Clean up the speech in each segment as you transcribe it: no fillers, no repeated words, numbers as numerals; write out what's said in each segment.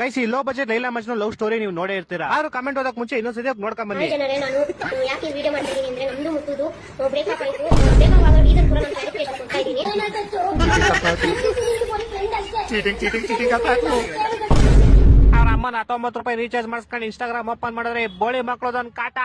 Guys, ಈ low budget Laila Majnu love story ನೀವು ನೋಡೇ ಇರ್ತೀರಾ. ಆದ್ರೂ ಕಮೆಂಟ್ ಓದಕ್ ಮುಂಚೆ ಇನ್ನೊಂದ್ಸತಿ ನೋಡ್ಕೊಂಡ್ ಬನ್ನಿ. ನಾನು ಯಾಕೆ ವಿಡಿಯೋ ಮಾಡ್ತಿದ್ದೀನಿ ಅಂದ್ರೆ ನಮ್ದು ಮುತ್ತುದು ಬ್ರೇಕಪ್ ಆಯ್ತು. ಬ್ರೇಕಪ್ ಆಗೋ ರೀಸನ್ ಕೂಡ ನಾನು ಕ್ಲಾರಿಫಿಕೇಶನ್ ಕೊಡ್ತಾ ಇದ್ದೀನಿ. ಅವ್ರ ಅಮ್ಮನ 19 ರೂಪಾಯಿ ರೀಚಾರ್ಜ್ ಮಾಡಿಸ್ಕೊಂಡು ಇನ್ಸ್ಟಾಗ್ರಾಮ್ ಓಪನ್ ಮಾಡಿದ್ರೆ ಬೋಳಿ ಮಕ್ಳದೊಂದ್ ಕಾಟ.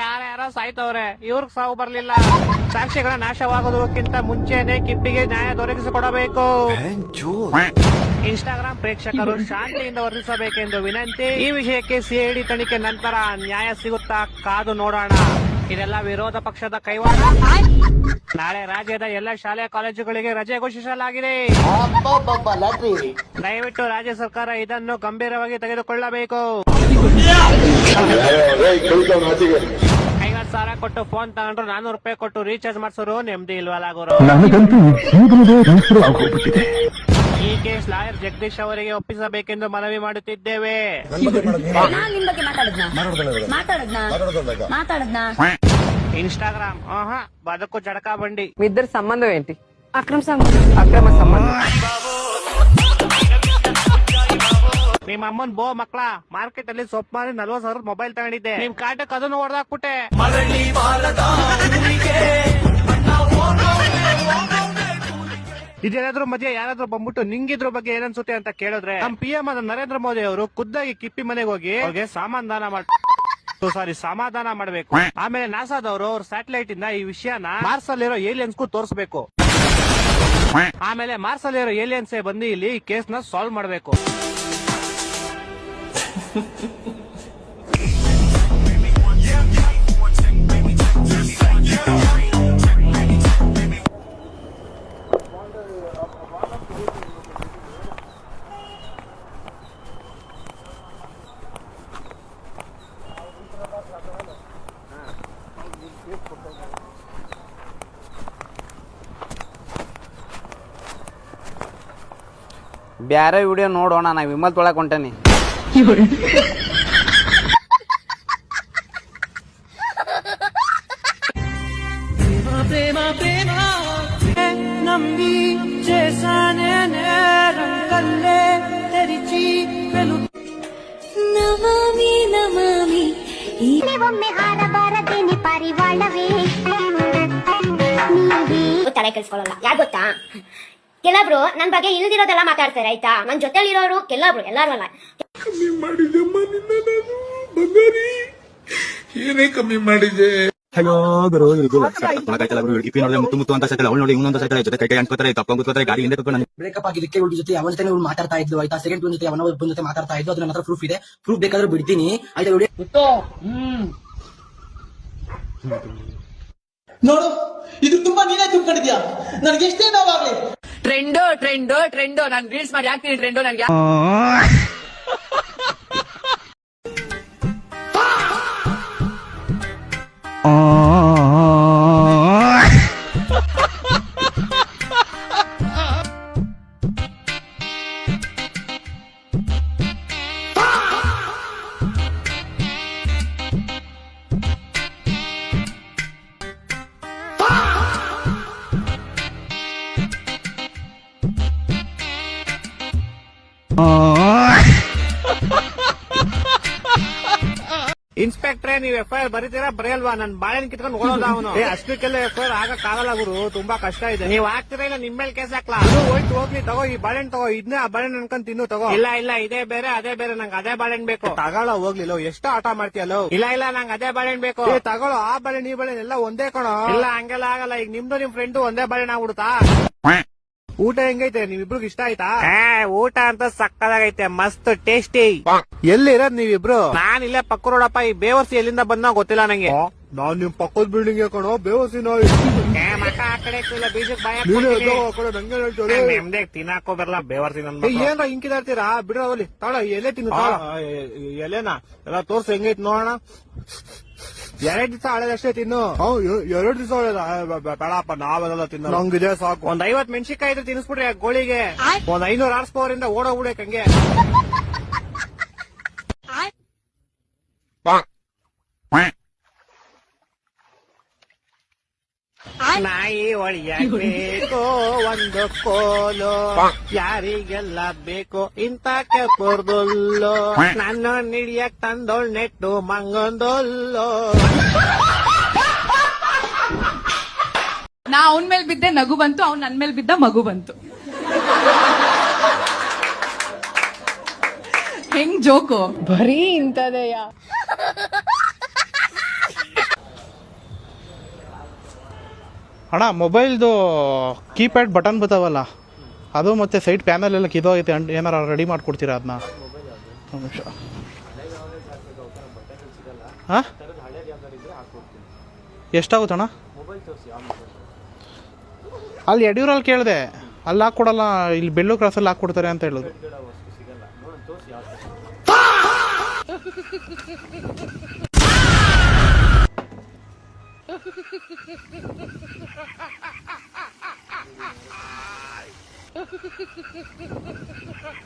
ಯಾರ್ಯಾರೋ ಸಾಯ್ತವ್ರೆ, ಇವ್ರಿಗೆ ಸಾವು ಬರ್ಲಿಲ್ಲ. ಸಾಕ್ಷಿಗಳ ನಾಶವಾಗೋದಕ್ಕಿಂತ ಮುಂಚೆನೆ ಕಿಪ್ಪಿಗೆ ನ್ಯಾಯ ದೊರಕಿಸಿಕೊಡಬೇಕು. ಇನ್ಸ್ಟಾಗ್ರಾಮ್ ಪ್ರೇಕ್ಷಕರು ಶಾಂತಿಯಿಂದ ವರ್ತಿಸಬೇಕೆಂದು ವಿನಂತಿ. ಈ ವಿಷಯಕ್ಕೆ ಸಿಐಡಿ ತನಿಖೆ ನಂತರ ನ್ಯಾಯ ಸಿಗುತ್ತಾ ಕಾದು ನೋಡೋಣ. ಇದೆಲ್ಲ ವಿರೋಧ ಪಕ್ಷದ ಕೈವಾಡ. ನಾಳೆ ರಾಜ್ಯದ ಎಲ್ಲ ಶಾಲೆ ಕಾಲೇಜುಗಳಿಗೆ ರಜೆ ಘೋಷಿಸಲಾಗಿದೆ. ದಯವಿಟ್ಟು ರಾಜ್ಯ ಸರ್ಕಾರ ಇದನ್ನು ಗಂಭೀರವಾಗಿ ತೆಗೆದುಕೊಳ್ಳಬೇಕು. 50,000 ಕೊಟ್ಟು ಫೋನ್ ತಗೊಂಡ್ರು 400 ರೂಪಾಯಿ ಕೊಟ್ಟು ರೀಚಾರ್ಜ್ ಮಾಡಿಸೋರು ನೆಮ್ಮದಿ ಇಲ್ವಲ್ಲ ಗುರು. ಈ ಕೇಸ್ ಲಾಯರ್ ಜಗದೀಶ್ ಅವರಿಗೆ ಒಪ್ಪಿಸಬೇಕೆಂದು ಮನವಿ ಮಾಡುತ್ತಿದ್ದೇವೆ. ఇన్స్టాగ్రామ్ బతుకు జడకా బండి. మీ ఇద్దరు సంబంధం ఏంటి? అక్రమ సంబంధం. ನಿಮ್ಮ ಅಮ್ಮನ್ ಬೋ ಮಕ್ಳ ಮಾರ್ಕೆಟ್ ಅಲ್ಲಿ ಸೊಪ್ಪು ಮಾರಿ 40,000 ಮೊಬೈಲ್ ತಗೊಂಡಿದ್ದೆ. ನಿಮ್ ಕಾಟಕ್ ಅದನ್ನು ಹೊಡೆದಾಕ್ಬಿಟ್ಟೆ. ಇದೇನಾದ್ರೂ ಮಧ್ಯೆ ಯಾರಾದ್ರೂ ಬಂದ್ಬಿಟ್ಟು ನಿಂಗಿದ್ರ ಬಗ್ಗೆ ಏನನ್ಸುತ್ತೆ ಅಂತ ಕೇಳಿದ್ರೆ ನಮ್ PM ಆದ ನರೇಂದ್ರ ಮೋದಿ ಅವರು ಖುದ್ದಾಗಿ ಕಿಪ್ಪಿ ಮನೆಗೆ ಹೋಗಿ ಅವ್ರಿಗೆ ಸಮಾಧಾನ ಮಾಡಬೇಕು. ಆಮೇಲೆ ನಾಸಾದವರು ಅವ್ರ ಸ್ಯಾಟಲೈಟ್ ಇಂದ ಈ ವಿಷಯನ ಮಾರ್ಸ್ ಅಲ್ಲಿರೋ ಏಲಿಯನ್ಸ್ಗೂ ತೋರಿಸಬೇಕು. ಆಮೇಲೆ ಮಾರ್ಸ್ ಅಲ್ಲಿರೋ ಏಲಿಯನ್ಸೇ ಬಂದು ಇಲ್ಲಿ ಈ ಕೇಸ್ ನ ಸಾಲ್ವ್ ಮಾಡಬೇಕು. ಬ್ಯಾರೆ ವಿಡಿಯೋ ನೋಡೋಣ. ನಾ ವಿಮಲ್ ತೊಳಕ್ ಹೊಂಟೇನಿ. ತಲೆ ಕೆಲ್ಸ್ಕೊಳ್ಳಲ್ಲ. ಯಾರು ಗೊತ್ತಾ, ಕೆಲಬ್ರು ನನ್ ಬಗ್ಗೆ ಇಲ್ದಿರೋದೆಲ್ಲ ಮಾತಾಡ್ತಾರೆ ಆಯ್ತಾ. ನನ್ ಜೊತೆಲಿರೋರು ಕೆಲಬ್ರು, ಎಲ್ಲಾರು ಅಲ್ಲ. ಕಮ್ಮಿ ಮಾಡಿದೆಮ್ಮ ನಿನ್ನ ನಾನು ಬಂಗಾರಿ, ಏನೇ ಕಮ್ಮಿ ಮಾಡಿದೆ. ಅಯ್ಯೋ ಗುರು ಇಪ್ಪಿ ನೋಡಿದ್ರೆ ಮುತ್ತು ಅಂತ ಸೈತಲ್ಲ, ಅವಳು ನೋಡಿ ಇನ್ನೊಂದು ಸೈತಲ್ಲ, ಜೊತೆ ಕೈ ಅನ್ಕೋತಾರೆ, ತಪ್ಪ ಕೂತ್ಕೋತಾರೆ, ಗಾಡಿ ಹಿಂದೆ ಕೂತ್ಕೊಂಡು ಬ್ರೇಕಪ್ ಆಗಿದ್ದಕ್ಕೆ ಇವಳ ಜೊತೆ ಅವನ ಜೊತೆ ಮಾತಾಡ್ತಾ ಇದ್ಲು ಆಯ್ತಾ. ಸೆಕೆಂಡ್ ಒನ್ ಜೊತೆ ಅವನ ಜೊತೆ ಮಾತಾಡ್ತಾ ಇದ್ದು. ಅದ್ರ ನನ್ನ ಹತ್ರ ಪ್ರೂಫ್ ಇದೆ. ಪ್ರೂಫ್ ಬೇಕಾದ್ರೆ ಬಿಡ್ತೀನಿ ಆಯ್ತಾ. ನೋಡು, ಇದು ತುಂಬಾ ನೀನೇ ತುಂಬಿಕೊಂಡಿದ್ಯಾ. ನನಗೆ ಎಷ್ಟೇ ನೋವಾಗ್ಲಿ. ಟ್ರೆಂಡೋ ನಾನು ರೀಲ್ಸ್ ಮಾಡಿ ಹಾಕ್ತೀನಿ. ಟ್ರೆಂಡೋ ನನಗೆ ಇನ್ಸ್ಪೆಕ್ಟ್ರೆ, ನೀವು FIR ಬರೀತೀರಾ ಬರೆಯಲ್ವಾ? ನನ್ ಬಾಳೆನ್ ಕಿತ್ಕೊಂಡು ಓಡೋದ ಅವನು. ಅಷ್ಟಕ್ಕೆಲ್ಲ FIR ಆಗಕ್ ಆಗಲ್ಲ ಗುರು, ತುಂಬಾ ಕಷ್ಟ ಇದೆ. ನೀವ್ ಹಾಕ್ತಿರ ಇಲ್ಲ ನಿಮ್ ಮೇಲೆ ಕೇಸ್ ಹಾಕ್ಲಾ? ಹೋಯ್ತು ಹೋಗ್ಲಿ, ತಗೋ ಈ ಬಾಳೆನ್ ತಗೋ. ಇದನ್ನೇ ಆ ಬಾಳೆನ್ ಅನ್ಕೊಂಡ್ ತಿನ್ನು ತಗೋ. ಇಲ್ಲ ಇದೇ ಬೇರೆ ಅದೇ ಬೇರೆ, ನಂಗೆ ಅದೇ ಬಾಳೆನ್ ಬೇಕು. ತಗೊಳ್ಳೋ ಹೋಗ್ಲಿಲ್ಲ, ಎಷ್ಟು ಆಟ ಮಾಡ್ತೀಯಲ್ಲ. ಇಲ್ಲ ನಂಗೆ ಅದೇ ಬಾಳೆನ್ ಬೇಕು. ತಗೊಳ್ಳೋ, ಆ ಬಾಳೆನ್ ಈ ಬಾಳೆನ್ ಎಲ್ಲ ಒಂದೇ ಕಣೋ. ಇಲ್ಲ ಹಂಗೆಲ್ಲ ಆಗಲ್ಲ. ಈಗ ನಿಮ್ದು ನಿಮ್ ಫ್ರೆಂಡು ಒಂದೇ ಬಾಳೆನ್ ಆಗ್ಬಿಡುತ್ತಾ? ಊಟ ಹೆಂಗೈತೆ? ನಿಮ್ಮಿಬ್ರಿಗೆ ಇಷ್ಟ ಆಯ್ತಾ? ಊಟ ಅಂತ ಸಕ್ಕದಾಗೈತೆ, ಮಸ್ತ್ ಟೇಸ್ಟಿ. ಎಲ್ಲಿರೋದ್ ನೀವಿಬ್ರು? ನಾನ್ ಇಲ್ಲೇ ಪಕ್ಕ ರೋಡಪ್ಪ. ಈ ಬೇವರ್ಸಿ ಎಲ್ಲಿಂದ ಬಂದ ಗೊತ್ತಿಲ್ಲ ನಂಗೆ. ನಾನ್ ನಿಮ್ ಪಕ್ಕದ ಬಿಲ್ಡಿಂಗ್ ಕಣೋ, ಬೇವಸಿ ಮಕ್ಕ ಆ ಕಡೆ ಬೀಜಕ್ ಬಾಯ ನಂಗೆ ಹೇಳ್ತಾರೆ. ನೆಮ್ಮದಿ ತಿನ್ನಾಕೋ ಬರಲ್ಲ ಬೇವರ್ಸಿ. ನನ್ ಏನ್ರ ಹಿಂಕಿದಾಡ್ತೀರಾ? ಬಿಡ್ರ ಹೋಗ್ಲಿ, ತಾಳ ಎಲೆ ತಿನ್ನು. ಎಲೆನಾ ಎಲ್ಲ ತೋರ್ಸ್ ಹೆಂಗೈತ್ ನೋಡೋಣ. 2 ದಿವಸ ಹಳೆದಷ್ಟೇ ತಿನ್ನು. 2 ದಿವಸ ಬೇಡಪ್ಪ, ನಾವೆಲ್ಲ ತಿನ್ನ. ನಂಗಿದೆ ಸಾಕು. ಒಂದ್ 50 ಮೆಣಸಿನ್ಕಾಯಿ ಇದ್ರೆ ತಿನ್ಸ್ಬಿಡ್ರಿ ಗೋಳಿಗೆ. ಒಂದ್ 500 ಆರ್ಸ್ಪೋರಿಂದ ಓಡೋಗ್ಬಿಡಕ್ ಹಂಗೆ. ನಾಯಿ ಒಳಿಯಾಗಬೇಕು ಒಂದು ಕೋಲು ಯಾರಿಗೆಲ್ಲ ಬೇಕು ಇಂತ ಕೆಪುರ್ದುಲ್ಲು ನನ್ನ ನಿಡಿಯಕ್ ತಂದೋಳ್ ನೆಟ್ಟು ಮಂಗೊಂದೊಲ್ಲು. ನಾ ಅವನ್ ಮೇಲ್ ಬಿದ್ದೆ ನಗು ಬಂತು, ಅವ್ನ್ ನನ್ ಮೇಲ್ ಬಿದ್ದ ಮಗು ಬಂತು. ಹೆಂಗ್ ಜೋಕು ಬರೀ ಇಂತದೆಯ. ಅಣ್ಣ ಮೊಬೈಲ್ದು ಕೀಪ್ಯಾಡ್ ಬಟನ್ ಬರ್ತಾವಲ್ಲ ಅದು ಮತ್ತು ಸೈಡ್ ಪ್ಯಾನಲ್ ಎಲ್ಲ ಕಿದೋಗೈತೆ, ಏನಾರ ರೆಡಿ ಮಾಡಿಕೊಡ್ತೀರಾ ಅದನ್ನ? ಒಂದು ನಿಮಿಷ. ಹಾಂ, ಎಷ್ಟಾಗುತ್ತಣ್ಣ? ಅಲ್ಲಿ ಯಡಿಯೂರಲ್ಲಿ ಕೇಳಿದೆ, ಅಲ್ಲಿ ಹಾಕ್ಕೊಡಲ್ಲ, ಇಲ್ಲಿ ಬೆಳ್ಳೂರು ಕ್ರಾಸಲ್ಲಿ ಹಾಕ್ಕೊಡ್ತಾರೆ ಅಂತ ಹೇಳೋದು.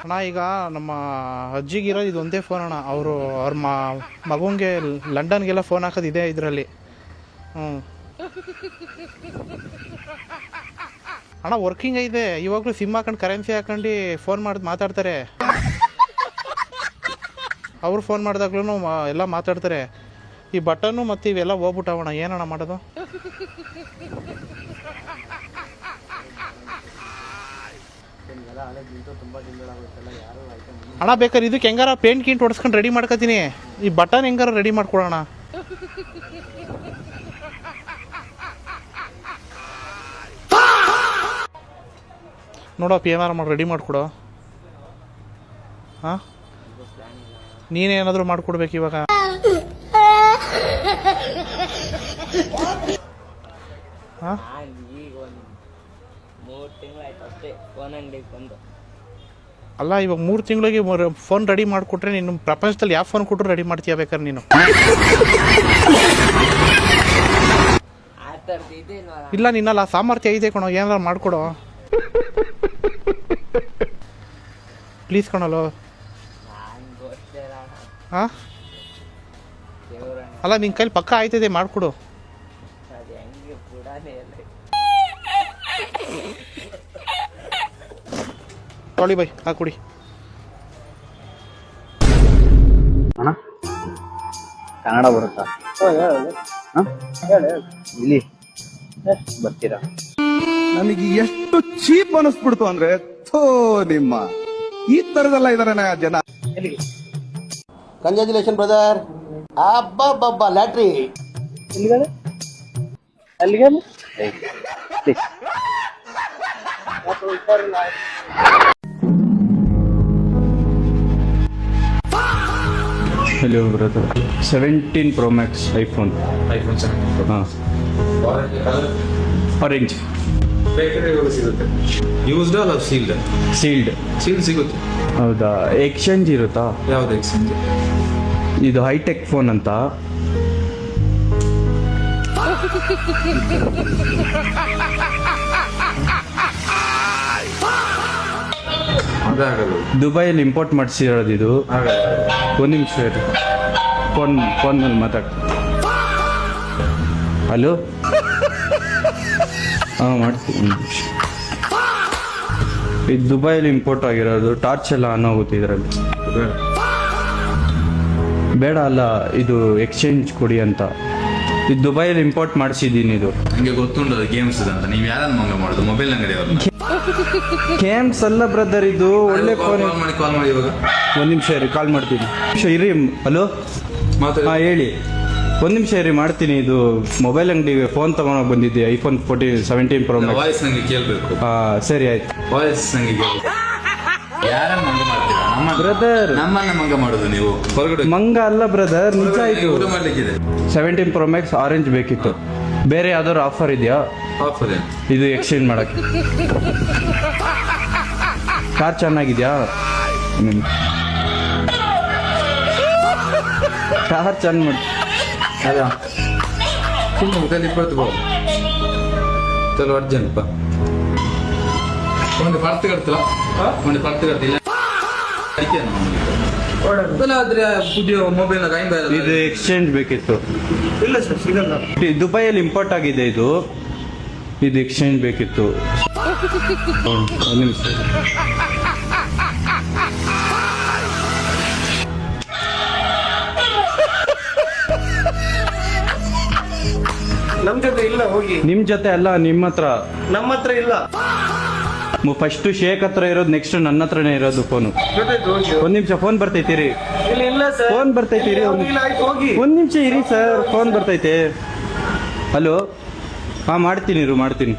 ಅಣ್ಣ ಈಗ ನಮ್ಮ ಅಜ್ಜಿಗಿರೋ ಇದು ಒಂದೇ ಫೋನ್ ಅಣ್ಣ. ಅವ್ರ ಮಗುಂಗೆ ಲಂಡನ್ಗೆಲ್ಲ ಫೋನ್ ಹಾಕೋದು ಇದೆ ಇದರಲ್ಲಿ. ಅಣ್ಣ ವರ್ಕಿಂಗ್ ಐತೆ, ಇವಾಗಲೂ ಸಿಮ್ ಹಾಕೊಂಡು ಕರೆನ್ಸಿ ಹಾಕೊಂಡು ಫೋನ್ ಮಾಡಿ ಮಾತಾಡ್ತಾರೆ. ಅವ್ರು ಫೋನ್ ಮಾಡಿದಾಗ್ಲೂ ಎಲ್ಲ ಮಾತಾಡ್ತಾರೆ. ಈ ಬಟನ್ನು ಮತ್ತು ಇವೆಲ್ಲ ಹೋಗ್ಬಿಟ್ಟವಣ್ಣ, ಏನಣ್ಣ ಮಾಡೋದು? ಅಣ್ಣ ಬೇಕಾದ್ರೆ ಇದಕ್ಕೆ ಹೆಂಗಾರ ಪೇಂಟ್ ಗಿಂಟ್ ಹೊಡ್ಸ್ಕೊಂಡು ರೆಡಿ ಮಾಡ್ಕೊತೀನಿ, ಈ ಬಟನ್ ಹೆಂಗಾರ ರೆಡಿ ಮಾಡ್ಕೊಡೋಣ. ನೋಡಪ್ಪ ಏನಾರು ಮಾಡಿ ರೆಡಿ ಮಾಡಿಕೊಡು. ಹಾಂ, ನೀನೇನಾದರೂ ಮಾಡಿಕೊಡ್ಬೇಕು ಇವಾಗ. ಹಾಂ, ಅಲ್ಲ ಇವಾಗ 3 ತಿಂಗಳಿಗೆ ಫೋನ್ ರೆಡಿ ಮಾಡಿಕೊಟ್ರೆ ನೀನು ಪ್ರಪಂಚದಲ್ಲಿ ಯಾವ ಫೋನ್ ಕೊಟ್ಟರು ರೆಡಿ ಮಾಡ್ತೀಯ ಬೇಕಾದ್ರೆ ನೀನು. ಇಲ್ಲ ನಿನ್ನಲ್ಲ ಸಾಮರ್ಥ್ಯ ಇದೆ ಕಣೋ, ಏನಾರು ಮಾಡಿಕೊಡೋ ಪ್ಲೀಸ್ ಕಣಲು. ಹಾಂ, ಅಲ್ಲ ನಿನ್ನ ಕೈಲಿ ಪಕ್ಕ ಆಯ್ತದೆ, ಮಾಡಿಕೊಡು. ತೊಳಿ ಬೈ ಹಾಕುಡಿ. ಅಣ್ಣ ಕನ್ನಡ ಬರುತ್ತಾ? ಇಲ್ಲಿ ಬರ್ತೀರಾ? ನನಗೆ ಎಷ್ಟು ಚೀಪ್ ಅನಿಸ್ಬಿಡ್ತು ಅಂದ್ರೆ, ಥೋ ನಿಮ್ಮ ಈ ತರದೆಲ್ಲ ಇದಾರೆ ಜನ. Congratulation brother. ಅಬ್ಬಬ್ಬಬ್ಬ lottery. Hello brother, 17 Pro Max iPhone 17 ಹಾಂ, ಆರೆಂಜ್ ಸಿಗುತ್ತೆ. ಯೂಸ್ಡ್ ಅಲ್ಲ ಸೀಲ್ಡ್? ಸೀಲ್ಡ್ ಸಿಗುತ್ತೆ. ಹೌದಾ, ಎಕ್ಸ್ಚೇಂಜ್ ಇರುತ್ತಾ? ಯಾವ್ದು ಎಕ್ಸ್ಚೇಂಜ್? ಇದು ಹೈಟೆಕ್ ಫೋನ್ ಅಂತ. ದುಬೈಯಲ್ಲಿ ಇಂಪೋರ್ಟ್ ಮಾಡಿಸಿರೋದು ಇದು. ಒಂದು ನಿಮಿಷ ಇರಿ, ಫೋನಲ್ಲಿ ಮಾತಾಡ್ತೀನಿ. ಹಲೋ, ಹಾಂ ಮಾಡ್ತೀನಿ. ಇದು ದುಬೈಯಲ್ಲಿ ಇಂಪೋರ್ಟ್ ಆಗಿರೋದು. ಟಾರ್ಚ್ ಎಲ್ಲ ಆನ್ ಆಗುತ್ತೆ ಇದರಲ್ಲಿ. ಬೇಡ ಅಲ್ಲ, ಇದು ಎಕ್ಸ್ಚೇಂಜ್ ಕೊಡಿ ಅಂತ. ಇದು ದುಬೈಯಲ್ಲಿ ಇಂಪೋರ್ಟ್ ಮಾಡಿಸಿದ್ದೀನಿ. ಇದು ನಂಗೆ ಗೊತ್ತುಂಟು ಅದು ಗೇಮ್ಸ್ ಅಂತ. ನೀವು ಯಾರನ್ನ ಮಂಗ ಮಾಡೋದು? ಮೊಬೈಲ್ ಅಂಗಡಿ ಅವ್ರನ್ನ? ಗೇಮ್ಸ್ ಅಲ್ಲ ಬ್ರದರ್, ಇದು ಒಳ್ಳೆ ಫೋನ್. ಕಾಲ್ ಮಾಡಿ ಇವಾಗ. ಒಂದು ನಿಮಿಷ ಇರಿ, ಕಾಲ್ ಮಾಡ್ತೀನಿ. ಇರಿ. ಹಲೋ, ಹಾಂ ಹೇಳಿ. ಒಂದು ನಿಮಿಷ ಇರಿ, ಮಾಡ್ತೀನಿ. ಇದು ಮೊಬೈಲ್ ಅಂಗಡಿಗೆ ಫೋನ್ ತಗೊಂಡೋಗಿ ಬಂದಿದ್ದೆ, ಐಫೋನ್ 17 Pro Max. ವಾಯ್ಸ್ ನಂಗೆ ಕೇಳಬೇಕು. ಸರಿ ಆಯ್ತು. ವಾಯ್ಸ್ ನಂಗೆ ಕೇಳಬೇಕು. ಯಾರನ್ನ ಮಂಗ ಮಾಡ್ತೀರಾ? ಬ್ರದರ್, ನಮ್ಮನ್ನ ಮಂಗ ಮಾಡೋದು ನೀವು? ಹೊರಗಡೆ ಮಂಗ ಅಲ್ಲ ಬ್ರದರ್, ನಿಜ. ಇದು ಊಟ ಮಾಡ್ಲಿಕ್ಕಿದೆ. 17 Pro Max ಆರೆಂಜ್ ಬೇಕಿತ್ತು. ಬೇರೆ ಯಾವ್ದಾದ್ರು ಆಫರ್ ಇದೆಯಾ? ಆಫರ್ ಇದು ಎಕ್ಸ್ಚೇಂಜ್ ಮಾಡಕ್ಕೆ. ಕಾರ್ ಚೆನ್ನಾಗಿದ್ಯಾ? ಕಾರ್ ಚೆಂದ ಮಾಡಿ. ಅದ ಸುಮ್ಮನೆ 20 ಬಾವು ಚಲೋ ಅರ್ಜೆಂಟ್ ಪಾ. ಒಂದು ಪರ್ತ್ ಕಟ್ತಲ್ಲ, ಒಂದು ಪರ್ತ್ ಕಟ್ಟಿಲ್ಲ. ಆದ್ರೆ ಪುದಿಯ ಮೊಬೈಲ್ ಇದು ಎಕ್ಸ್ಚೇಂಜ್ ಬೇಕಿತ್ತು. ಇಲ್ಲ ಸರ್, ಸಿಗಲ್ಲ. ದುಬೈಯಲ್ಲಿ ಇಂಪೋರ್ಟ್ ಆಗಿದೆ ಇದು. ಎಕ್ಸ್ಚೇಂಜ್ ಬೇಕಿತ್ತು. ಒಂದು ನಿಮಿಷ. ನಮ್ ಜೊತೆ ಇಲ್ಲ ಹೋಗಿ. ನಿಮ್ ಜೊತೆ ಅಲ್ಲ, ನಿಮ್ಮ ಹತ್ರ. ನಮ್ಮ ಹತ್ರ ಇಲ್ಲ. ಫಸ್ಟ್ ಶೇಕ್ ಹತ್ರ ಇರೋದು, ನೆಕ್ಸ್ಟ್ ನನ್ನ ಹತ್ರನೇ ಇರೋದು ಫೋನು. ಒಂದ್ ನಿಮಿಷ, ಫೋನ್ ಬರ್ತೈತಿ. ಇಲ್ಲ ಸರ್, ಫೋನ್ ಬರ್ತೈತಿ. ಹೋಗಿ. ಒಂದ್ ನಿಮಿಷ ಇರಿ ಸರ್, ಫೋನ್ ಬರ್ತೈತೆ. ಹಲೋ, ಹಾ ಮಾಡ್ತೀನಿ ಮಾಡ್ತೀನಿ.